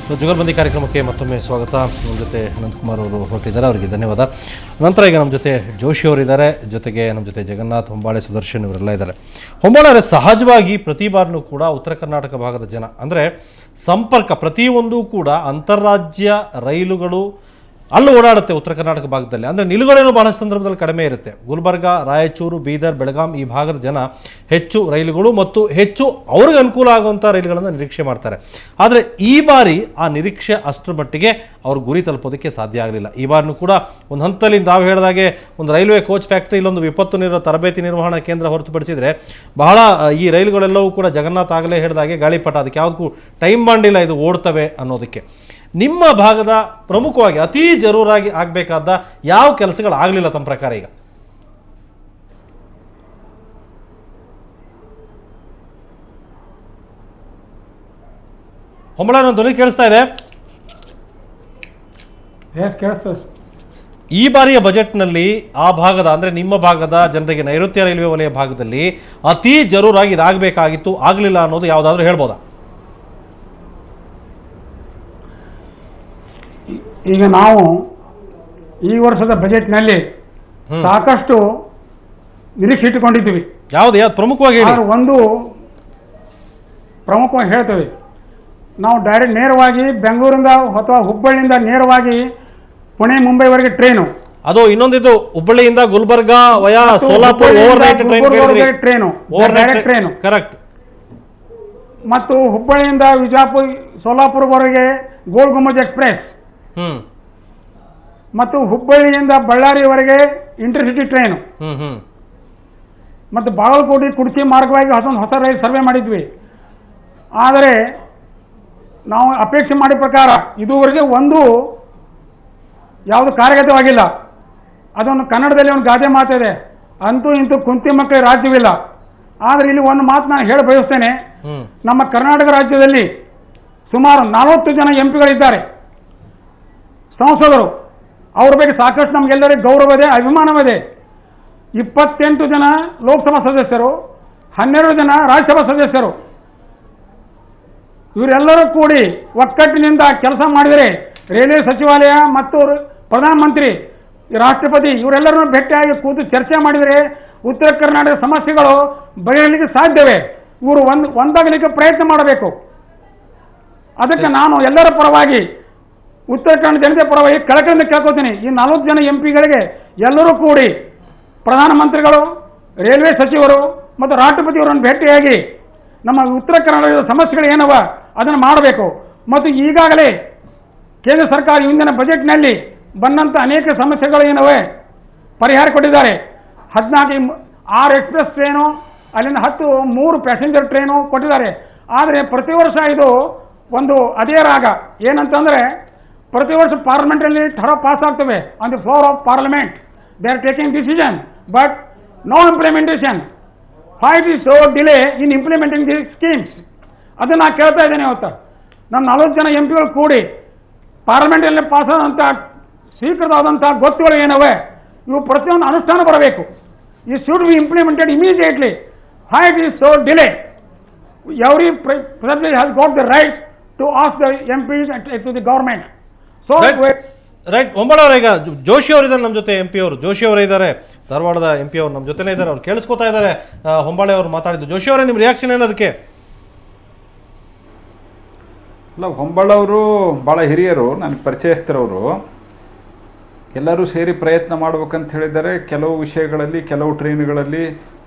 ಜುಗಲ್ಬಂದಿ ಕಾರ್ಯಕ್ರಮಕ್ಕೆ ಮತ್ತೊಮ್ಮೆ ಸ್ವಾಗತ. ನಮ್ಮ ಜೊತೆ ಅನಂತಕುಮಾರ್ ಅವರು ಹೊರಟಿದ್ದಾರೆ, ಅವರಿಗೆ ಧನ್ಯವಾದ. ನಂತರ ಈಗ ನಮ್ಮ ಜೊತೆ ಜೋಶಿ ಅವರಿದ್ದಾರೆ, ಜೊತೆಗೆ ನಮ್ಮ ಜೊತೆ ಜಗನ್ನಾಥ್, ಹೊಂಬಾಳೆ, ಸುದರ್ಶನ್ ಇವರೆಲ್ಲ ಇದ್ದಾರೆ. ಹೊಂಬಾಳೆ, ಸಹಜವಾಗಿ ಪ್ರತಿ ಬಾರಿನೂ ಕೂಡ ಉತ್ತರ ಕರ್ನಾಟಕ ಭಾಗದ ಜನ ಅಂದರೆ ಸಂಪರ್ಕ ಪ್ರತಿಯೊಂದು ಕೂಡ ಅಂತಾರಾಜ್ಯ ರೈಲುಗಳು ಅಲ್ಲೂ ಓಡಾಡುತ್ತೆ ಉತ್ತರ ಕರ್ನಾಟಕ ಭಾಗದಲ್ಲಿ. ಅಂದರೆ ನಿಲುಗಡೆಯೂ ಬಹಳಷ್ಟು ಸಂದರ್ಭದಲ್ಲಿ ಕಡಿಮೆ ಇರುತ್ತೆ. ಗುಲ್ಬರ್ಗ, ರಾಯಚೂರು, ಬೀದರ್, ಬೆಳಗಾಂ ಈ ಭಾಗದ ಜನ ಹೆಚ್ಚು ರೈಲುಗಳು ಮತ್ತು ಹೆಚ್ಚು ಅವ್ರಿಗೆ ಅನುಕೂಲ ಆಗುವಂಥ ರೈಲುಗಳನ್ನು ನಿರೀಕ್ಷೆ ಮಾಡ್ತಾರೆ. ಆದರೆ ಈ ಬಾರಿ ಆ ನಿರೀಕ್ಷೆ ಅಷ್ಟರ ಮಟ್ಟಿಗೆ ಅವ್ರ ಗುರಿ ತಲುಪೋದಕ್ಕೆ ಸಾಧ್ಯ ಆಗಲಿಲ್ಲ. ಈ ಬಾರಿನೂ ಕೂಡ ಒಂದು ಹಂತದಲ್ಲಿ ನಾವು ಹೇಳಿದಾಗೆ ಒಂದು ರೈಲ್ವೆ ಕೋಚ್ ಫ್ಯಾಕ್ಟ್ರಿ, ಇಲ್ಲೊಂದು ವಿಪತ್ತು ತರಬೇತಿ ನಿರ್ವಹಣಾ ಕೇಂದ್ರ ಹೊರತುಪಡಿಸಿದರೆ ಬಹಳ ಈ ರೈಲುಗಳೆಲ್ಲವೂ ಕೂಡ ಜಗನ್ನಾಥ್ ಆಗಲೇ ಹೇಳಿದಾಗೆ ಗಾಳಿಪಟ, ಅದಕ್ಕೆ ಯಾವುದಕ್ಕೂ ಟೈಮ್ ಬಾಂಡಿಲ್ಲ ಇದು ಓಡ್ತವೆ ಅನ್ನೋದಕ್ಕೆ. ನಿಮ್ಮ ಭಾಗದ ಪ್ರಮುಖವಾಗಿ ಅತೀ ಜರೂರಾಗಿ ಆಗಬೇಕಾದ ಯಾವ ಕೆಲಸಗಳು ಆಗಲಿಲ್ಲ ತಮ್ಮ ಪ್ರಕಾರ? ಈಗ ಹೊಂಬಳ ಧ್ವನಿ ಕೇಳಿಸ್ತಾ ಇದೆ? ಈ ಬಾರಿಯ ಬಜೆಟ್ನಲ್ಲಿ ಆ ಭಾಗದ ಅಂದರೆ ನಿಮ್ಮ ಭಾಗದ ಜನರಿಗೆ ನೈಋತ್ಯ ರೈಲ್ವೆ ವಲಯ ಭಾಗದಲ್ಲಿ ಅತೀ ಜರೂರಾಗಿ ಇದಾಗಬೇಕಾಗಿತ್ತು, ಆಗಲಿಲ್ಲ ಅನ್ನೋದು ಯಾವುದಾದ್ರೂ ಹೇಳ್ಬೋದಾ? ಈಗ ನಾವು ಈ ವರ್ಷದ ಬಜೆಟ್ನಲ್ಲಿ ಸಾಕಷ್ಟು ನಿರೀಕ್ಷೆ ಇಟ್ಟುಕೊಂಡಿದ್ದೀವಿ. ಯಾವ್ದು ಪ್ರಮುಖವಾಗಿ ಒಂದು ಪ್ರಮುಖವಾಗಿ ಹೇಳ್ತೇವೆ. ನಾವು ಡೈರೆಕ್ಟ್ ನೇರವಾಗಿ ಬೆಂಗಳೂರಿಂದ ಅಥವಾ ಹುಬ್ಬಳ್ಳಿಯಿಂದ ನೇರವಾಗಿ ಪುಣೆ ಮುಂಬೈವರೆಗೆ ಟ್ರೈನು, ಅದು ಇನ್ನೊಂದಿದು ಹುಬ್ಬಳ್ಳಿಯಿಂದ Gulbarga via Solapur overnight train, direct train correct. ಮತ್ತು ಹುಬ್ಬಳ್ಳಿಯಿಂದ ವಿಜಾಪುರ ಸೋಲಾಪುರವರೆಗೆ ಗೋಲ್ ಗುಂಬಜ್ ಎಕ್ಸ್ಪ್ರೆಸ್, ಮತ್ತು ಹುಬ್ಬಳ್ಳಿಯಿಂದ ಬಳ್ಳಾರಿವರೆಗೆ ಇಂಟರ್ಸಿಟಿ ಟ್ರೈನು, ಮತ್ತು ಬಾಗಲಕೋಟೆ ಕುಡ್ಚಿ ಮಾರ್ಗವಾಗಿ ಹೊಸ ರೈಲು ಸರ್ವೆ ಮಾಡಿದ್ವಿ. ಆದರೆ ನಾವು ಅಪೇಕ್ಷೆ ಮಾಡಿದ ಪ್ರಕಾರ ಇದುವರೆಗೆ ಒಂದು ಯಾವುದು ಕಾರ್ಯಗತವಾಗಿಲ್ಲ. ಅದೊಂದು ಕನ್ನಡದಲ್ಲಿ ಒಂದು ಗಾದೆ ಮಾತಿದೆ, ಅಂತೂ ಇಂತೂ ಕುಂತಿ ಮಕ್ಕಳಿಗೆ ರಾಜ್ಯವಿಲ್ಲ. ಆದರೆ ಇಲ್ಲಿ ಒಂದು ಮಾತು ನಾನು ಹೇಳ ಬಯಸ್ತೇನೆ. ನಮ್ಮ ಕರ್ನಾಟಕ ರಾಜ್ಯದಲ್ಲಿ ಸುಮಾರು 40 ಜನ ಎಂಪಿಗಳಿದ್ದಾರೆ, ಸಂಸದರು. ಅವ್ರ ಬಗ್ಗೆ ಸಾಕಷ್ಟು ನಮಗೆಲ್ಲರಿಗೂ ಗೌರವವಿದೆ, ಅಭಿಮಾನವಿದೆ. 28 ಜನ ಲೋಕಸಭಾ ಸದಸ್ಯರು, 12 ಜನ ರಾಜ್ಯಸಭಾ ಸದಸ್ಯರು. ಇವರೆಲ್ಲರೂ ಕೂಡಿ ಒಕ್ಕಟ್ಟಿನಿಂದ ಕೆಲಸ ಮಾಡಿದರೆ ರೈಲ್ವೆ ಸಚಿವಾಲಯ ಮತ್ತು ಪ್ರಧಾನಮಂತ್ರಿ, ರಾಷ್ಟ್ರಪತಿ ಇವರೆಲ್ಲರನ್ನು ಭೇಟಿಯಾಗಿ ಕೂತು ಚರ್ಚೆ ಮಾಡಿದರೆ ಉತ್ತರ ಕರ್ನಾಟಕ ಸಮಸ್ಯೆಗಳು ಬಗೆಹರಿಲಿಕ್ಕೆ ಸಾಧ್ಯವೇ? ಇವರು ಒಂದಾಗಲಿಕ್ಕೆ ಪ್ರಯತ್ನ ಮಾಡಬೇಕು. ಅದಕ್ಕೆ ನಾನು ಎಲ್ಲರ ಪರವಾಗಿ, ಉತ್ತರ ಕನ್ನಡ ಜನತೆ ಪರವಾಗಿ ಕಳಕಳಿಂದ ಕೇಳ್ಕೊತೀನಿ, ಈ 40 ಜನ ಎಂಪಿಗಳಿಗೆ ಎಲ್ಲರೂ ಕೂಡಿ ಪ್ರಧಾನಮಂತ್ರಿಗಳು, ರೈಲ್ವೆ ಸಚಿವರು ಮತ್ತು ರಾಷ್ಟ್ರಪತಿಯವರನ್ನು ಭೇಟಿಯಾಗಿ ನಮ್ಮ ಉತ್ತರ ಕರ್ನಾಟಕದ ಸಮಸ್ಯೆಗಳು ಏನವ ಅದನ್ನು ಮಾಡಬೇಕು. ಮತ್ತು ಈಗಾಗಲೇ ಕೇಂದ್ರ ಸರ್ಕಾರ ಇಂದಿನ ಬಜೆಟ್ನಲ್ಲಿ ಬಂದಂಥ ಅನೇಕ ಸಮಸ್ಯೆಗಳು ಏನವೆ ಪರಿಹಾರ ಕೊಟ್ಟಿದ್ದಾರೆ. 6 ಎಕ್ಸ್ಪ್ರೆಸ್ ಟ್ರೈನು, ಅಲ್ಲಿಂದ 3 ಪ್ಯಾಸೆಂಜರ್ ಟ್ರೈನು ಕೊಟ್ಟಿದ್ದಾರೆ. ಆದರೆ ಪ್ರತಿ ವರ್ಷ ಇದು ಒಂದು ಅದೇ ರಾಗ ಏನಂತಂದರೆ, ಪ್ರತಿ ವರ್ಷ ಪಾರ್ಲಿಮೆಂಟಲ್ಲಿ ಥರ ಪಾಸ್ ಆಗ್ತವೆ on the floor of parliament. They are taking decision but no implementation. Why it is so delay in implementing the schemes? ಅದನ್ನು ನಾನು ಕೇಳ್ತಾ ಇದ್ದೇನೆ. ಇವತ್ತು ನಮ್ಮ 40 ಜನ ಎಂಪಿಗಳು ಕೂಡಿ ಪಾರ್ಲಿಮೆಂಟಲ್ಲಿ ಪಾಸ್ ಆದಂಥ ಸ್ವೀಕೃತವಾದಂಥ ಗೊತ್ತುಗಳು ಏನವೆ ಇವು ಪ್ರತಿಯೊಂದು ಅನುಷ್ಠಾನ ಬರಬೇಕು. ಈ should be implemented immediately. Why it is so delay? Every president has got the right to ask the MPs to the government. So right. ಹೊಂಬಳವ್ರ, ಈಗ ಜೋಶಿ ಅವರು ಇದ್ದಾರೆ ನಮ್ಮ ಜೊತೆ, ಎಂಪಿ ಅವರು ಜೋಶಿ ಅವರೇ ಇದ್ದಾರೆ, ಧಾರವಾಡದ ಎಂಪಿ ಅವರು ನಮ್ಮ ಜೊತೆನೇ ಇದ್ದಾರೆ. ಅವ್ರು ಕೇಳಿಸ್ಕೊತಾ ಇದ್ದಾರೆ ಹೊಂಬಾಳೆ ಅವರು ಮಾತಾಡಿದ್ದು. ಜೋಶಿ ಅವರೇ, ನಿಮ್ಮ ರಿಯಾಕ್ಷನ್ ಏನದಕ್ಕೆ? ಅಲ್ಲ, ಹೊಂಬಾಳವರು ಭಾಳ ಹಿರಿಯರು, ನನಗೆ ಪರಿಚಯಸ್ಥರವರು. ಎಲ್ಲರೂ ಸೇರಿ ಪ್ರಯತ್ನ ಮಾಡ್ಬೇಕಂತ ಹೇಳಿದ್ದಾರೆ. ಕೆಲವು ವಿಷಯಗಳಲ್ಲಿ, ಕೆಲವು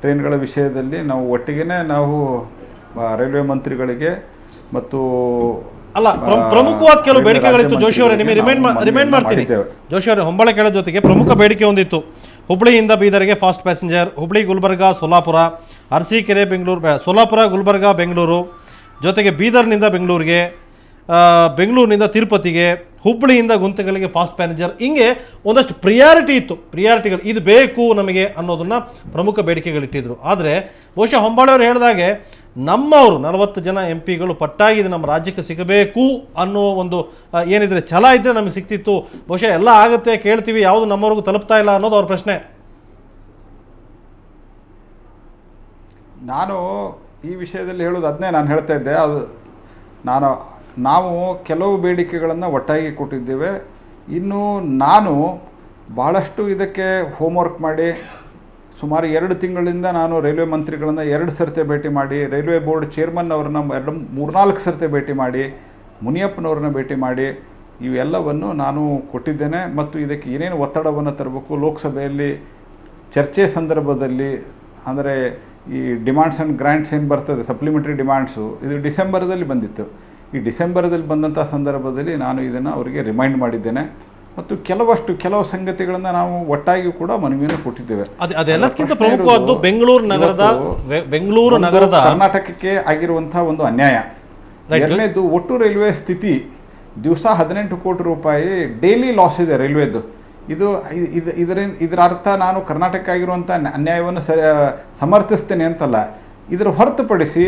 ಟ್ರೈನ್ಗಳ ವಿಷಯದಲ್ಲಿ ನಾವು ಒಟ್ಟಿಗೆ ನಾವು ರೈಲ್ವೆ ಮಂತ್ರಿಗಳಿಗೆ ಮತ್ತು ಅಲ್ಲ, ಪ್ರಮುಖವಾದ ಕೆಲವು ಬೇಡಿಕೆಗಳಿತ್ತು. ಜೋಶಿ ಅವರೇ, ನಿಮಗೆ ರಿಮೈಂಡ್ ಮಾಡ್ತೀನಿ. ಜೋಶಿ ಅವರೇ, ಹೊಂಬಾಳೆ ಕೇಳೋ ಜೊತೆಗೆ ಪ್ರಮುಖ ಬೇಡಿಕೆ ಒಂದಿತ್ತು. ಹುಬ್ಳಿಯಿಂದ ಬೀದರ್ಗೆ ಫಾಸ್ಟ್ ಪ್ಯಾಸೆಂಜರ್, ಹುಬ್ಳಿ ಗುಲ್ಬರ್ಗ ಸೋಲಾಪುರ, ಅರಸೀಕೆರೆ ಬೆಂಗಳೂರು, ಸೋಲಾಪುರ ಗುಲ್ಬರ್ಗ ಬೆಂಗಳೂರು, ಜೊತೆಗೆ ಬೀದರ್ನಿಂದ ಬೆಂಗಳೂರಿಗೆ, ಬೆಂಗಳೂರಿನಿಂದ ತಿರುಪತಿಗೆ, ಹುಬ್ಬಳ್ಳಿಯಿಂದ ಗುಂತಕಲ್ಗೆ ಫಾಸ್ಟ್ ಪ್ಯಾಸೆಂಜರ್, ಹಿಂಗೆ ಒಂದಷ್ಟು ಪ್ರಿಯಾರಿಟಿಗಳು ಇದು ಬೇಕು ನಮಗೆ ಅನ್ನೋದನ್ನು ಪ್ರಮುಖ ಬೇಡಿಕೆಗಳಿಟ್ಟಿದ್ರು. ಆದರೆ ಬಹುಶಃ ಹೊಂಬಾಳೆಯವರು ಹೇಳಿದಾಗೆ ನಮ್ಮವರು 40 ಜನ ಎಂಪಿಗಳು ಪಟ್ಟಾಗಿ ಇದು ನಮ್ಮ ರಾಜ್ಯಕ್ಕೆ ಸಿಗಬೇಕು ಅನ್ನೋ ಒಂದು ಏನಿದ್ರೆ ಛಲ ಇದ್ದರೆ ನಮಗೆ ಸಿಗ್ತಿತ್ತು. ಬಹುಶಃ ಎಲ್ಲ ಆಗುತ್ತೆ, ಕೇಳ್ತೀವಿ, ಯಾವುದು ನಮ್ಮವ್ರಿಗೂ ತಲುಪ್ತಾ ಇಲ್ಲ ಅನ್ನೋದು ಅವ್ರ ಪ್ರಶ್ನೆ. ನಾನು ಈ ವಿಷಯದಲ್ಲಿ ಹೇಳೋದು ಅದನ್ನೇ ನಾನು ಹೇಳ್ತಾ ಇದ್ದೆ. ಅದು ನಾನು ನಾವು ಕೆಲವು ಬೇಡಿಕೆಗಳನ್ನು ಒಟ್ಟಾಗಿ ಕೊಟ್ಟಿದ್ದೇವೆ. ಇನ್ನು ನಾನು ಭಾಳಷ್ಟು ಇದಕ್ಕೆ ಹೋಮ್ವರ್ಕ್ ಮಾಡಿ ಸುಮಾರು 2 ತಿಂಗಳಿಂದ ನಾನು ರೈಲ್ವೆ ಮಂತ್ರಿಗಳನ್ನು 2 ಸರ್ತಿ ಭೇಟಿ ಮಾಡಿ, ರೈಲ್ವೆ ಬೋರ್ಡ್ ಚೇರ್ಮನ್ ಅವ್ರನ್ನ 3-4 ಸರ್ತಿ ಭೇಟಿ ಮಾಡಿ, ಮುನಿಯಪ್ಪನವ್ರನ್ನ ಭೇಟಿ ಮಾಡಿ ಇವೆಲ್ಲವನ್ನು ನಾನು ಕೊಟ್ಟಿದ್ದೇನೆ. ಮತ್ತು ಇದಕ್ಕೆ ಏನೇನು ಒತ್ತಡವನ್ನು ತರಬೇಕು ಲೋಕಸಭೆಯಲ್ಲಿ ಚರ್ಚೆ ಸಂದರ್ಭದಲ್ಲಿ, ಅಂದರೆ ಈ ಡಿಮಾಂಡ್ಸ್ ಆ್ಯಂಡ್ ಗ್ರ್ಯಾಂಟ್ಸ್ ಏನು ಬರ್ತದೆ ಸಪ್ಲಿಮೆಂಟ್ರಿ ಡಿಮಾಂಡ್ಸು, ಇದು ಡಿಸೆಂಬರ್ದಲ್ಲಿ ಬಂದಿತ್ತು. ಈ ಡಿಸೆಂಬರ್ದಲ್ಲಿ ಬಂದಂಥ ಸಂದರ್ಭದಲ್ಲಿ ನಾನು ಇದನ್ನು ಅವರಿಗೆ ರಿಮೈಂಡ್ ಮಾಡಿದ್ದೇನೆ. ಮತ್ತು ಕೆಲವು ಸಂಗತಿಗಳನ್ನು ನಾವು ಒಟ್ಟಾಗಿ ಕೂಡ ಮನವಿಯನ್ನು ಕೊಟ್ಟಿದ್ದೇವೆ. ಅದೆಲ್ಲದಕ್ಕಿಂತ ಪ್ರಮುಖವಾದ್ದು ಬೆಂಗಳೂರು ನಗರದ ಕರ್ನಾಟಕಕ್ಕೆ ಆಗಿರುವಂತಹ ಒಂದು ಅನ್ಯಾಯ. ಎರಡನೇದು, ಒಟ್ಟು ರೈಲ್ವೆ ಸ್ಥಿತಿ ದಿವಸ 18 ಕೋಟಿ ರೂಪಾಯಿ ಡೈಲಿ ಲಾಸ್ ಇದೆ ರೈಲ್ವೆದು. ಇದರ ಅರ್ಥ ನಾನು ಕರ್ನಾಟಕ ಆಗಿರುವಂಥ ಅನ್ಯಾಯವನ್ನು ಸಮರ್ಥಿಸ್ತೇನೆ ಅಂತಲ್ಲ. ಇದರ ಹೊರತುಪಡಿಸಿ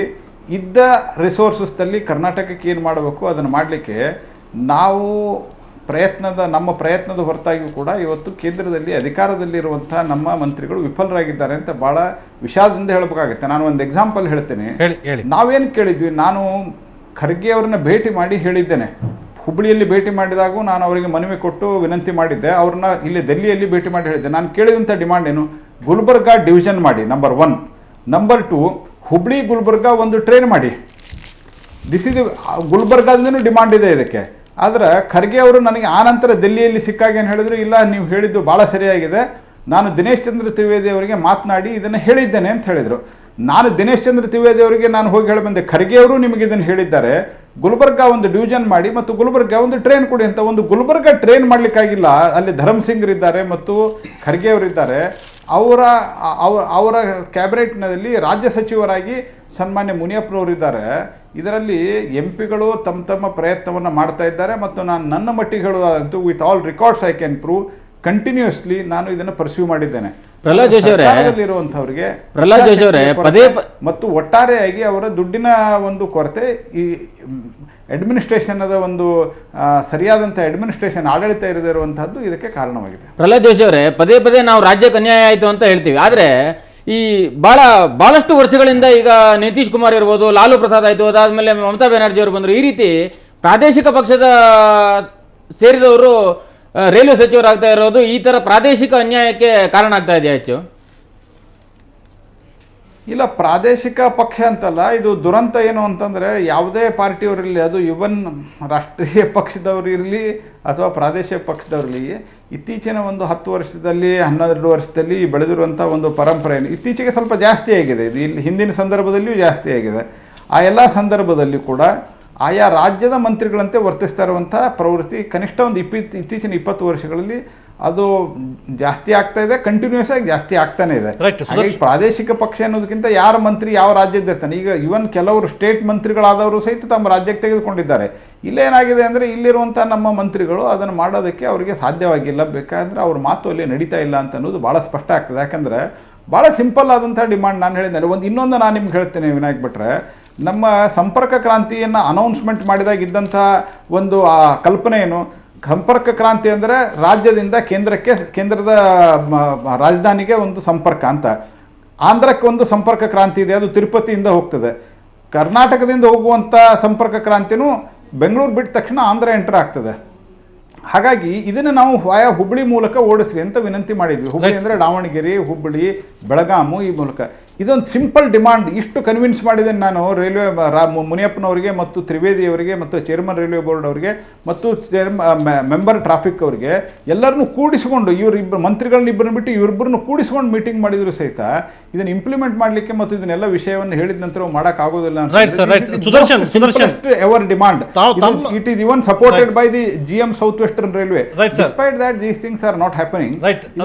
ಇದ್ದ ರಿಸೋರ್ಸಸ್ನಲ್ಲಿ ಕರ್ನಾಟಕಕ್ಕೆ ಏನು ಮಾಡಬೇಕು ಅದನ್ನು ಮಾಡಲಿಕ್ಕೆ ನಾವು ನಮ್ಮ ಪ್ರಯತ್ನದ ಹೊರತಾಗಿಯೂ ಕೂಡ ಇವತ್ತು ಕೇಂದ್ರದಲ್ಲಿ ಅಧಿಕಾರದಲ್ಲಿರುವಂಥ ನಮ್ಮ ಮಂತ್ರಿಗಳು ವಿಫಲರಾಗಿದ್ದಾರೆ ಅಂತ ಭಾಳ ವಿಷಾದದಿಂದ ಹೇಳಬೇಕಾಗುತ್ತೆ. ನಾನು ಒಂದು ಎಕ್ಸಾಂಪಲ್ ಹೇಳ್ತೇನೆ. ನಾವೇನು ಕೇಳಿದ್ವಿ, ನಾನು ಖರ್ಗೆ ಅವ್ರನ್ನ ಭೇಟಿ ಮಾಡಿ ಹೇಳಿದ್ದೇನೆ. ಹುಬ್ಬಳ್ಳಿಯಲ್ಲಿ ಭೇಟಿ ಮಾಡಿದಾಗೂ ನಾನು ಅವರಿಗೆ ಮನವಿ ಕೊಟ್ಟು ವಿನಂತಿ ಮಾಡಿದ್ದೆ. ಅವ್ರನ್ನ ಇಲ್ಲಿ ದಿಲ್ಲಿಯಲ್ಲಿ ಭೇಟಿ ಮಾಡಿ ಹೇಳಿದ್ದೆ. ನಾನು ಕೇಳಿದಂಥ ಡಿಮಾಂಡ್ ಏನು, ಗುಲ್ಬರ್ಗಾ ಡಿವಿಷನ್ ಮಾಡಿ ನಂಬರ್ 1. ನಂಬರ್ 2, ಹುಬ್ಳಿ ಗುಲ್ಬರ್ಗಾ ಒಂದು ಟ್ರೈನ್ ಮಾಡಿ. ದಿಸ್ ಇದು ಗುಲ್ಬರ್ಗಾದಿಂದನೂ ಡಿಮಾಂಡ್ ಇದೆ ಇದಕ್ಕೆ. ಆದರೆ ಖರ್ಗೆ ಅವರು ನನಗೆ ಆನಂತರ ದಿಲ್ಲಿಯಲ್ಲಿ ಸಿಕ್ಕಾಗ ಏನು ಹೇಳಿದ್ರು, ಇಲ್ಲ ನೀವು ಹೇಳಿದ್ದು ಭಾಳ ಸರಿಯಾಗಿದೆ, ನಾನು ದಿನೇಶ್ ಚಂದ್ರ ತ್ರಿವೇದಿ ಅವರಿಗೆ ಮಾತನಾಡಿ ಇದನ್ನು ಹೇಳಿದ್ದೇನೆ ಅಂತ ಹೇಳಿದರು. ನಾನು ದಿನೇಶ್ ಚಂದ್ರ ತ್ರಿವೇದಿ ಅವರಿಗೆ ನಾನು ಹೋಗಿ ಹೇಳಿ ಬಂದೆ, ಖರ್ಗೆ ಅವರು ನಿಮಗೆ ಇದನ್ನು ಹೇಳಿದ್ದಾರೆ, ಗುಲ್ಬರ್ಗಾ ಒಂದು ಡಿವಿಷನ್ ಮಾಡಿ ಮತ್ತು ಗುಲ್ಬರ್ಗಾ ಒಂದು ಟ್ರೈನ್ ಕೊಡಿ ಅಂತ. ಒಂದು ಗುಲ್ಬರ್ಗಾ ಟ್ರೈನ್ ಮಾಡಲಿಕ್ಕಾಗಿಲ್ಲ. ಅಲ್ಲಿ ಧರ್ಮ್ ಸಿಂಗ್ ಇದ್ದಾರೆ ಮತ್ತು ಖರ್ಗೆ ಅವರಿದ್ದಾರೆ. ಅವರ ಕ್ಯಾಬಿನೆಟ್ನಲ್ಲಿ ರಾಜ್ಯ ಸಚಿವರಾಗಿ ಸನ್ಮಾನ್ಯ ಮುನಿಯಪ್ಪನವರಿದ್ದಾರೆ. ಇದರಲ್ಲಿ ಎಂಪಿಗಳು ತಮ್ಮ ಪ್ರಯತ್ನವನ್ನು ಮಾಡ್ತಾ ಇದ್ದಾರೆ. ಮತ್ತು ನಾನು ನನ್ನ ಮಟ್ಟಿಗೆ ಹೇಳೋದಂತೂ with all records I can prove continuously ನಾನು ಇದನ್ನು ಪರ್ಸ್ಯೂ ಮಾಡಿದ್ದೇನೆ. ಪ್ರಹ್ಲಾದ್ ಜೋಶಿ ಅವರೇ ಮತ್ತು ಒಟ್ಟಾರೆಯಾಗಿ ಅವರ ದುಡ್ಡಿನ ಒಂದು ಕೊರತೆ, ಈ ಅಡ್ಮಿನಿಸ್ಟ್ರೇಷನ್ದ ಒಂದು ಸರಿಯಾದಂಥ ಅಡ್ಮಿನಿಸ್ಟ್ರೇಷನ್ ಆಡಳಿತ ಇರದೇ ಇರುವಂತಹದ್ದು ಇದಕ್ಕೆ ಕಾರಣವಾಗಿದೆ. ಪ್ರಹ್ಲಾದ್ ಜೋಶಿ ಅವರೇ, ಪದೇ ನಾವು ರಾಜ್ಯಕ್ಕೆ ಅನ್ಯಾಯ ಆಯಿತು ಅಂತ ಹೇಳ್ತೀವಿ. ಆದರೆ ಈ ಬಹಳಷ್ಟು ವರ್ಷಗಳಿಂದ ಈಗ ನಿತೀಶ್ ಕುಮಾರ್ ಇರ್ಬೋದು, ಲಾಲು ಪ್ರಸಾದ್ ಆಯಿತು, ಅದಾದಮೇಲೆ ಮಮತಾ ಬ್ಯಾನರ್ಜಿ ಅವರು ಬಂದರು. ಈ ರೀತಿ ಪ್ರಾದೇಶಿಕ ಪಕ್ಷದ ಸೇರಿದವರು ರೈಲ್ವೆ ಸಚಿವರಾಗ್ತಾ ಇರೋದು ಈ ಥರ ಪ್ರಾದೇಶಿಕ ಅನ್ಯಾಯಕ್ಕೆ ಕಾರಣ ಆಗ್ತಾ ಇದೆಯಾ ಹೆಚ್ಚು? ಇಲ್ಲ, ಪ್ರಾದೇಶಿಕ ಪಕ್ಷ ಅಂತಲ್ಲ, ಇದು ದುರಂತ ಏನು ಅಂತಂದರೆ ಯಾವುದೇ ಪಾರ್ಟಿಯವರಿರಲಿ, ಅದು ಇವನ್ ರಾಷ್ಟ್ರೀಯ ಪಕ್ಷದವರು ಇರಲಿ ಅಥವಾ ಪ್ರಾದೇಶಿಕ ಪಕ್ಷದವರಿರಲಿ, ಇತ್ತೀಚಿನ ಒಂದು 10 ವರ್ಷದಲ್ಲಿ 12 ವರ್ಷದಲ್ಲಿ ಬೆಳೆದಿರುವಂಥ ಒಂದು ಪರಂಪರೆ ಇತ್ತೀಚೆಗೆ ಸ್ವಲ್ಪ ಜಾಸ್ತಿ ಆಗಿದೆ. ಇದು ಇಲ್ಲಿ ಹಿಂದಿನ ಸಂದರ್ಭದಲ್ಲಿಯೂ ಜಾಸ್ತಿ ಆಗಿದೆ. ಆ ಎಲ್ಲ ಸಂದರ್ಭದಲ್ಲಿ ಕೂಡ ಆಯಾ ರಾಜ್ಯದ ಮಂತ್ರಿಗಳಂತೆ ವರ್ತಿಸ್ತಾ ಇರುವಂಥ ಪ್ರವೃತ್ತಿ ಕನಿಷ್ಠ ಒಂದು ಇತ್ತೀಚಿನ 20 ವರ್ಷಗಳಲ್ಲಿ ಅದು ಜಾಸ್ತಿ ಆಗ್ತಾ ಇದೆ, ಕಂಟಿನ್ಯೂಸ್ ಆಗಿ ಜಾಸ್ತಿ ಆಗ್ತಾನೆ ಇದೆ. ಹಾಗಾಗಿ ಪ್ರಾದೇಶಿಕ ಪಕ್ಷ ಅನ್ನೋದಕ್ಕಿಂತ ಯಾರ ಮಂತ್ರಿ ಯಾವ ರಾಜ್ಯದ ಇರ್ತಾನೆ. ಈಗ ಇವನ್ ಕೆಲವರು ಸ್ಟೇಟ್ ಮಂತ್ರಿಗಳಾದವರು ಸಹಿತ ತಮ್ಮ ರಾಜ್ಯಕ್ಕೆ ತೆಗೆದುಕೊಂಡಿದ್ದಾರೆ. ಇಲ್ಲೇನಾಗಿದೆ ಅಂದರೆ ಇಲ್ಲಿರುವಂಥ ನಮ್ಮ ಮಂತ್ರಿಗಳು ಅದನ್ನು ಮಾಡೋದಕ್ಕೆ ಅವರಿಗೆ ಸಾಧ್ಯವಾಗಿಲ್ಲ. ಬೇಕಾದ್ರೆ ಅವ್ರ ಮಾತು ಅಲ್ಲಿ ನಡೀತಾ ಇಲ್ಲ ಅಂತ ಅನ್ನೋದು ಭಾಳ ಸ್ಪಷ್ಟ ಆಗ್ತದೆ. ಯಾಕಂದರೆ ಭಾಳ ಸಿಂಪಲ್ ಆದಂಥ ಡಿಮಾಂಡ್ ನಾನು ಹೇಳಿದ್ದೇನೆ. ಇನ್ನೊಂದು ನಾನು ನಿಮ್ಗೆ ಹೇಳ್ತೇನೆ ವಿನಾಯಕ್ ಭಟ್ರೆ, ನಮ್ಮ ಸಂಪರ್ಕ ಕ್ರಾಂತಿಯನ್ನು ಅನೌನ್ಸ್ಮೆಂಟ್ ಮಾಡಿದಾಗ ಇದ್ದಂಥ ಒಂದು ಕಲ್ಪನೆ ಏನು, ಸಂಪರ್ಕ ಕ್ರಾಂತಿ ಅಂದರೆ ರಾಜ್ಯದಿಂದ ಕೇಂದ್ರದ ರಾಜಧಾನಿಗೆ ಒಂದು ಸಂಪರ್ಕ ಅಂತ. ಆಂಧ್ರಕ್ಕೆ ಒಂದು ಸಂಪರ್ಕ ಕ್ರಾಂತಿ ಇದೆ, ಅದು ತಿರುಪತಿಯಿಂದ ಹೋಗ್ತದೆ. ಕರ್ನಾಟಕದಿಂದ ಹೋಗುವಂಥ ಸಂಪರ್ಕ ಕ್ರಾಂತಿನೂ ಬೆಂಗಳೂರು ಬಿಟ್ಟ ತಕ್ಷಣ ಆಂಧ್ರ ಎಂಟರ್ ಆಗ್ತದೆ. ಹಾಗಾಗಿ ಇದನ್ನು ನಾವು ಹುಬ್ಬಳ್ಳಿ ಮೂಲಕ ಓಡಿಸ್ರಿ ಅಂತ ವಿನಂತಿ ಮಾಡಿದ್ವಿ. ಹುಬ್ಬಳ್ಳಿ ಅಂದರೆ ದಾವಣಗೆರೆ, ಹುಬ್ಬಳ್ಳಿ, ಬೆಳಗಾಮು, ಈ ಮೂಲಕ ಇದೊಂದು ಸಿಂಪಲ್ ಡಿಮಾಂಡ್. ಇಷ್ಟು ಕನ್ವಿನ್ಸ್ ಮಾಡಿದ್ದೇನೆ ನಾನು ರೈಲ್ವೆ ಮುನಿಯಪ್ಪನವರಿಗೆ ಮತ್ತು ತ್ರಿವೇದಿ ಅವರಿಗೆ ಮತ್ತು ಚೇರ್ಮನ್ ರೈಲ್ವೆ ಬೋರ್ಡ್ ಅವರಿಗೆ ಮತ್ತು ಮೆಂಬರ್ ಟ್ರಾಫಿಕ್ ಅವರಿಗೆ ಎಲ್ಲರನ್ನೂ ಕೂಡಿಸಿಕೊಂಡು, ಇವರಿಬ್ಬರು ಮಂತ್ರಿಗಳನ್ನ ಇಬ್ಬರನ್ನ ಬಿಟ್ಟು ಇವರಿಬ್ಬರನ್ನು ಕೂಡಿಸ್ಕೊಂಡು ಮೀಟಿಂಗ್ ಮಾಡಿದ್ರು ಸಹಿತ ಇದನ್ನು ಇಂಪ್ಲಿಮೆಂಟ್ ಮಾಡಲಿಕ್ಕೆ ಮತ್ತು ಇದನ್ನೆಲ್ಲ ವಿಷಯವನ್ನು ಹೇಳಿದ ನಂತರ ಮಾಡೋಕ್ಕಾಗೋದಿಲ್ಲ. Ever demand it is even supported by the GM South Western Railway. Despite that, these things are not happening.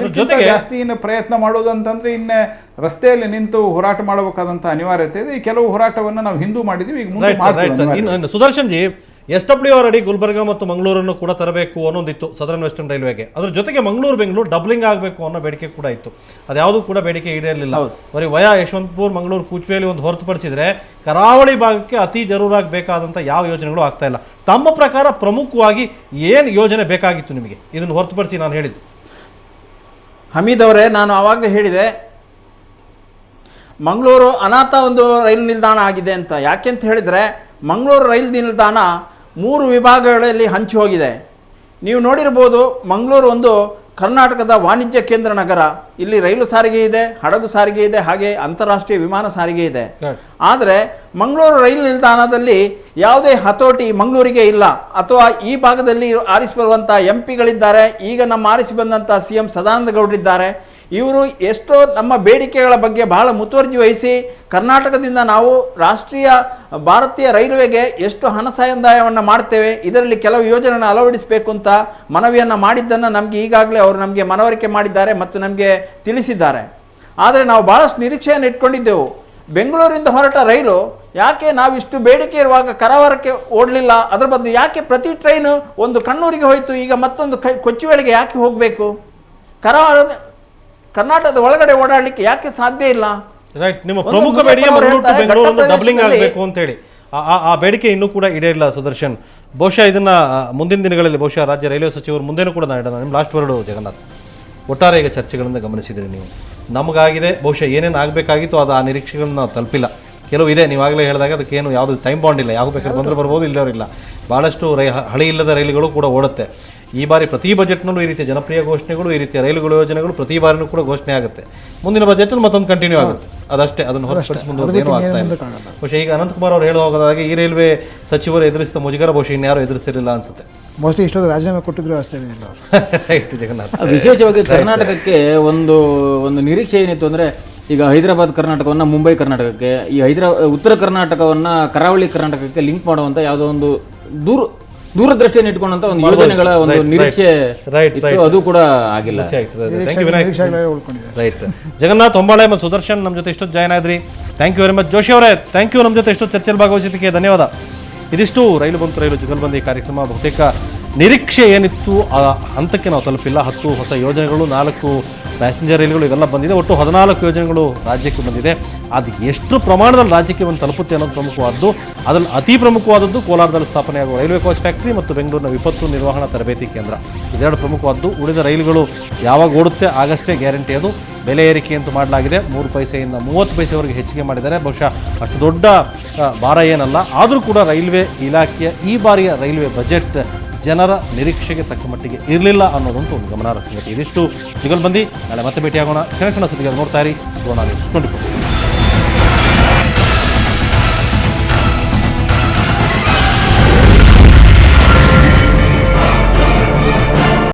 ಜಾಸ್ತಿ ಇನ್ನು ಪ್ರಯತ್ನ ಮಾಡೋದು ಅಂತಂದ್ರೆ ಇನ್ನು ರಸ್ತೆಯಲ್ಲಿ ನಿಂತು ಹೋರಾಟ ಮಾಡಬೇಕಾದಂತ ಅನಿವಾರ್ಯತೆ ಇದೆ. ಈ ಕೆಲವು ಹೋರಾಟವನ್ನು ನಾವು ಹಿಂದೂ ಮಾಡಿದ್ವಿ, ಈಗ ಮುಂದೆ ಮಾಡ್ತೀವಿ. ಸುದರ್ಶನ್ ಜಿ, SWR ಅಡಿ ಗುಲ್ಬರ್ಗಾ ಮತ್ತು ಮಂಗಳೂರನ್ನು ಕೂಡ ತರಬೇಕು ಅನ್ನೋದಿತ್ತು ಸದರ್ನ್ ವೆಸ್ಟರ್ನ್ ರೈಲ್ವೆಗೆ. ಅದ್ರ ಜೊತೆಗೆ ಬೆಂಗಳೂರು ಡಬ್ಲಿಂಗ್ ಆಗಬೇಕು ಅನ್ನೋ ಬೇಡಿಕೆ ಕೂಡ ಇತ್ತು. ಅದ್ಯಾವುದು ಕೂಡ ಬೇಡಿಕೆ ಈಡೇರಲಿಲ್ಲ. ಬರೀ ವಯಾ ಯಶವಂತಪುರ, ಮಂಗಳೂರು, ಕೂಚ್ಬೇಲಿ ಒಂದು ಹೊರತುಪಡಿಸಿದ್ರೆ ಕರಾವಳಿ ಭಾಗಕ್ಕೆ ಅತಿ ಜರೂರಾಗಿ ಬೇಕಾದಂಥ ಯಾವ ಯೋಜನೆಗಳು ಆಗ್ತಾ ಇಲ್ಲ. ತಮ್ಮ ಪ್ರಕಾರ ಪ್ರಮುಖವಾಗಿ ಏನು ಯೋಜನೆ ಬೇಕಾಗಿತ್ತು ನಿಮಗೆ, ಇದನ್ನು ಹೊರತುಪಡಿಸಿ ನಾನು ಹೇಳಿದ್ದು? ಹಮೀದ್ ಅವರೇ, ನಾನು ಆವಾಗಲೇ ಹೇಳಿದೆ ಮಂಗಳೂರು ಅನಾಥ ಒಂದು ರೈಲು ನಿಲ್ದಾಣ ಆಗಿದೆ ಅಂತ. ಯಾಕೆಂತ ಹೇಳಿದರೆ ಮಂಗಳೂರು ರೈಲು ನಿಲ್ದಾಣ 3 ವಿಭಾಗಗಳಲ್ಲಿ ಹಂಚಿ ಹೋಗಿದೆ. ನೀವು ನೋಡಿರ್ಬೋದು, ಮಂಗಳೂರು ಒಂದು ಕರ್ನಾಟಕದ ವಾಣಿಜ್ಯ ಕೇಂದ್ರ ನಗರ. ಇಲ್ಲಿ ರೈಲು ಸಾರಿಗೆ ಇದೆ, ಹಡಗು ಸಾರಿಗೆ ಇದೆ, ಹಾಗೆ ಅಂತಾರಾಷ್ಟ್ರೀಯ ವಿಮಾನ ಸಾರಿಗೆ ಇದೆ. ಆದರೆ ಮಂಗಳೂರು ರೈಲು ನಿಲ್ದಾಣದಲ್ಲಿ ಯಾವುದೇ ಹತೋಟಿ ಮಂಗಳೂರಿಗೆ ಇಲ್ಲ. ಅಥವಾ ಈ ಭಾಗದಲ್ಲಿ ಆರಿಸಿ ಬರುವಂಥ MP ಗಳಿದ್ದಾರೆ. ಈಗ ನಮ್ಮ ಆರಿಸಿ ಬಂದಂಥ CM ಸದಾನಂದ ಗೌಡರಿದ್ದಾರೆ. ಇವರು ಎಷ್ಟೋ ನಮ್ಮ ಬೇಡಿಕೆಗಳ ಬಗ್ಗೆ ಬಹಳ ಮುತುವರ್ಜಿ ವಹಿಸಿ ಕರ್ನಾಟಕದಿಂದ ನಾವು ರಾಷ್ಟ್ರೀಯ ಭಾರತೀಯ ರೈಲ್ವೆಗೆ ಎಷ್ಟು ಹಣ ಸಂದಾಯವನ್ನು ಮಾಡ್ತೇವೆ, ಇದರಲ್ಲಿ ಕೆಲವು ಯೋಜನೆಯನ್ನು ಅಳವಡಿಸಬೇಕು ಅಂತ ಮನವಿಯನ್ನು ಮಾಡಿದ್ದನ್ನು ನಮಗೆ ಈಗಾಗಲೇ ಅವರು ನಮಗೆ ಮನವರಿಕೆ ಮಾಡಿದ್ದಾರೆ ಮತ್ತು ನಮಗೆ ತಿಳಿಸಿದ್ದಾರೆ. ಆದರೆ ನಾವು ಬಹಳಷ್ಟು ನಿರೀಕ್ಷೆಯನ್ನು ಇಟ್ಕೊಂಡಿದ್ದೆವು. ಬೆಂಗಳೂರಿಂದ ಹೊರಟ ರೈಲು ಯಾಕೆ ನಾವಿಷ್ಟು ಬೇಡಿಕೆ ಇರುವಾಗ ಕರಾವಳಕ್ಕೆ ಓಡಲಿಲ್ಲ, ಅದರ ಬದಲು ಯಾಕೆ ಪ್ರತಿ ಟ್ರೈನು ಒಂದು ಕಣ್ಣೂರಿಗೆ ಹೋಯಿತು, ಈಗ ಮತ್ತೊಂದು ಕೊಚ್ಚುವೇಳಿಗೆ ಯಾಕೆ ಹೋಗಬೇಕು, ಕರ್ನಾಟಕದ ಒಳಗಡೆ ಓಡಾಡಲಿಕ್ಕೆ ಯಾಕೆ ಸಾಧ್ಯ ಇಲ್ಲ? ರೈಟ್, ನಿಮ್ಮ ಪ್ರಮುಖ ಬೇಡಿಕೆ ಮಂಗಳೂರು ಟು ಬೆಂಗಳೂರು ಡಬ್ಲಿಂಗ್ ಆಗಬೇಕು ಅಂತ ಹೇಳಿ ಆ ಬೇಡಿಕೆ ಇನ್ನೂ ಕೂಡ ಈಡೇರಿಲ್ಲ ಸುದರ್ಶನ್. ಬಹುಶಃ ಇದನ್ನ ಮುಂದಿನ ದಿನಗಳಲ್ಲಿ ಬಹುಶಃ ರಾಜ್ಯ ರೈಲ್ವೆ ಸಚಿವರು ಮುಂದೆನೂ ಕೂಡ ನಾನು ನಿಮ್ಮ ಲಾಸ್ಟ್ ವರ್ಡ್ ಜಗನ್ನಾಥ್, ಒಟ್ಟಾರೆ ಈಗ ಚರ್ಚೆಗಳನ್ನು ಗಮನಿಸಿದ್ರಿ ನೀವು. ನಮಗಾಗಿದೆ ಬಹುಶಃ ಏನೇನು ಆಗಬೇಕಾಗಿತ್ತು ಅದು ಆ ನಿರೀಕ್ಷೆಗಳನ್ನ ನಾವು ತಲುಪಿಲ್ಲ. ಕೆಲವು ಇದೆ, ನೀವಾಗಲೇ ಹೇಳಿದಾಗ ಅದಕ್ಕೇನು ಯಾವುದು ಟೈಮ್ ಬಾಂಡ್ ಇಲ್ಲ, ಯಾವ ಬೇಕಾದ್ರೆ ಬಂದರೂ ಬರ್ಬೋದು, ಇಲ್ಲದವರಿಲ್ಲ. ಭಾಳಷ್ಟು ಹಳಿ ಇಲ್ಲದ ರೈಲುಗಳು ಕೂಡ ಓಡುತ್ತೆ. ಈ ಬಾರಿ ಪ್ರತಿ ಬಜೆಟ್ನಲ್ಲೂ ಈ ರೀತಿಯ ಜನಪ್ರಿಯ ಘೋಷಣೆಗಳು, ಈ ರೀತಿಯ ರೈಲುಗಳ ಯೋಜನೆಗಳು ಪ್ರತಿ ಬಾರಿನೂ ಕೂಡ ಘೋಷಣೆ ಆಗುತ್ತೆ. ಮುಂದಿನ ಬಜೆಟಲ್ಲಿ ಮತ್ತೊಂದು ಕಂಟಿನ್ಯೂ ಆಗುತ್ತೆ, ಅದಷ್ಟೇ. ಅದನ್ನು ಹೊರತುಪಡಿಸಿ ಮುಂದುವರೆದು ಏನೂ ಆಗ್ತಾ ಇಲ್ಲ. ಬಹುಶಃ ಈಗ ಅನಂತಕುಮಾರ್ ಅವರು ಹೇಳುವಾಗದಾಗೆ ಈ ರೈಲ್ವೆ ಸಚಿವರು ಎದುರಿಸಿದ ಮುಜುಗರ ಬಹುಶಃ ಇನ್ಯಾರು ಎದುರಿಸಿರಲಿಲ್ಲ ಅನ್ಸುತ್ತೆ. ಮೋಸ್ಟ್ಲಿ ಇಷ್ಟೊಂದು ರಾಜೀನಾಮೆ ಕೊಟ್ಟಿದ್ರು ಅಷ್ಟೇ. ರೈಟ್ ಜಗನ್ನಾಥ್, ವಿಶೇಷವಾಗಿ ಕರ್ನಾಟಕಕ್ಕೆ ಒಂದು ನಿರೀಕ್ಷೆ ಏನಿತ್ತು ಅಂದರೆ, ಈಗ ಹೈದರಾಬಾದ್ ಕರ್ನಾಟಕವನ್ನು ಮುಂಬೈ ಕರ್ನಾಟಕಕ್ಕೆ, ಈ ಉತ್ತರ ಕರ್ನಾಟಕವನ್ನು ಕರಾವಳಿ ಕರ್ನಾಟಕಕ್ಕೆ ಲಿಂಕ್ ಮಾಡುವಂಥ ಯಾವುದೋ ಒಂದು ದೂರದೃಷ್ಟಿಯನ್ನು ಇಟ್ಕೊಂಡಂತ ಒಂದು ಯೋಜನೆಗಳ ಒಂದು ನಿರೀಕ್ಷೆ ಇತ್ತು, ಅದು ಕೂಡ ಆಗಿಲ್ಲ. ರೈಟ್, ಜಗನ್ನಾಥ್ ಹೊಂಬಾಳೆ ಮತ್ತು ಸುದರ್ಶನ್ ನಮ್ಮ ಜೊತೆ ಇಷ್ಟೊತ್ತು ಜಾಯ್ನ್ ಆದ್ರಿ. Thank you very much. Joshi ಅವರೇ, ಥ್ಯಾಂಕ್ ಯು, ನಮ್ಮ ಜೊತೆ ಇಷ್ಟು ಚರ್ಚೆಯಲ್ಲಿ ಭಾಗವಹಿಸಿದ್ದಕ್ಕೆ ಧನ್ಯವಾದ. ಇದಿಷ್ಟು ರೈಲು ಬಂತು ರೈಲು ಜುಗಲ್ಬಂದಿ ಕಾರ್ಯಕ್ರಮ. ಬಹುತೇಕ ನಿರೀಕ್ಷೆ ಏನಿತ್ತು ಆ ಹಂತಕ್ಕೆ ನಾವು ತಲುಪಿಲ್ಲ. 10 ಹೊಸ ಯೋಜನೆಗಳು, 4 ಪ್ಯಾಸೆಂಜರ್ ರೈಲುಗಳು ಇವೆಲ್ಲ ಬಂದಿದೆ. ಒಟ್ಟು 14 ಯೋಜನೆಗಳು ರಾಜ್ಯಕ್ಕೆ ಬಂದಿದೆ. ಅದು ಎಷ್ಟು ಪ್ರಮಾಣದಲ್ಲಿ ರಾಜ್ಯಕ್ಕೆ ಒಂದು ತಲುಪುತ್ತೆ ಅನ್ನೋದು ಪ್ರಮುಖವಾದ್ದು. ಅದರಲ್ಲಿ ಅತಿ ಪ್ರಮುಖವಾದದ್ದು ಕೋಲಾರದಲ್ಲಿ ಸ್ಥಾಪನೆಯಾಗುವ ರೈಲ್ವೆ ಕೋಚ್ ಫ್ಯಾಕ್ಟ್ರಿ ಮತ್ತು ಬೆಂಗಳೂರಿನ ವಿಪತ್ತು ನಿರ್ವಹಣಾ ತರಬೇತಿ ಕೇಂದ್ರ, ಇದೆರಡು ಪ್ರಮುಖವಾದ್ದು. ಉಳಿದ ರೈಲುಗಳು ಯಾವಾಗ ಓಡುತ್ತೆ ಆಗಷ್ಟೇ ಗ್ಯಾರಂಟಿ. ಅದು ಬೆಲೆ ಏರಿಕೆ ಅಂತೂ ಮಾಡಲಾಗಿದೆ, 3 ಪೈಸೆಯಿಂದ 30 ಪೈಸೆವರೆಗೆ ಹೆಚ್ಚಿಗೆ ಮಾಡಿದ್ದಾರೆ. ಬಹುಶಃ ಅಷ್ಟು ದೊಡ್ಡ ಭಾರ ಏನಲ್ಲ. ಆದರೂ ಕೂಡ ರೈಲ್ವೆ ಇಲಾಖೆಯ ಈ ಬಾರಿಯ ರೈಲ್ವೆ ಬಜೆಟ್ ಜನರ ನಿರೀಕ್ಷೆಗೆ ತಕ್ಕ ಮಟ್ಟಿಗೆ ಇರಲಿಲ್ಲ ಅನ್ನೋದಂತೂ ಒಂದು ಗಮನಾರ್ಹ ಸಂಗತಿ. ಇದಿಷ್ಟು ಜುಗಲ್ಬಂದಿ. ನಾಳೆ ಮತ್ತೆ ಭೇಟಿಯಾಗೋಣ. ಕ್ಷಣ ಸುದ್ದಿಗಾಗಿ ನೋಡ್ತಾ ಇರಿ ಸುವರ್ಣ ನ್ಯೂಸ್ 24.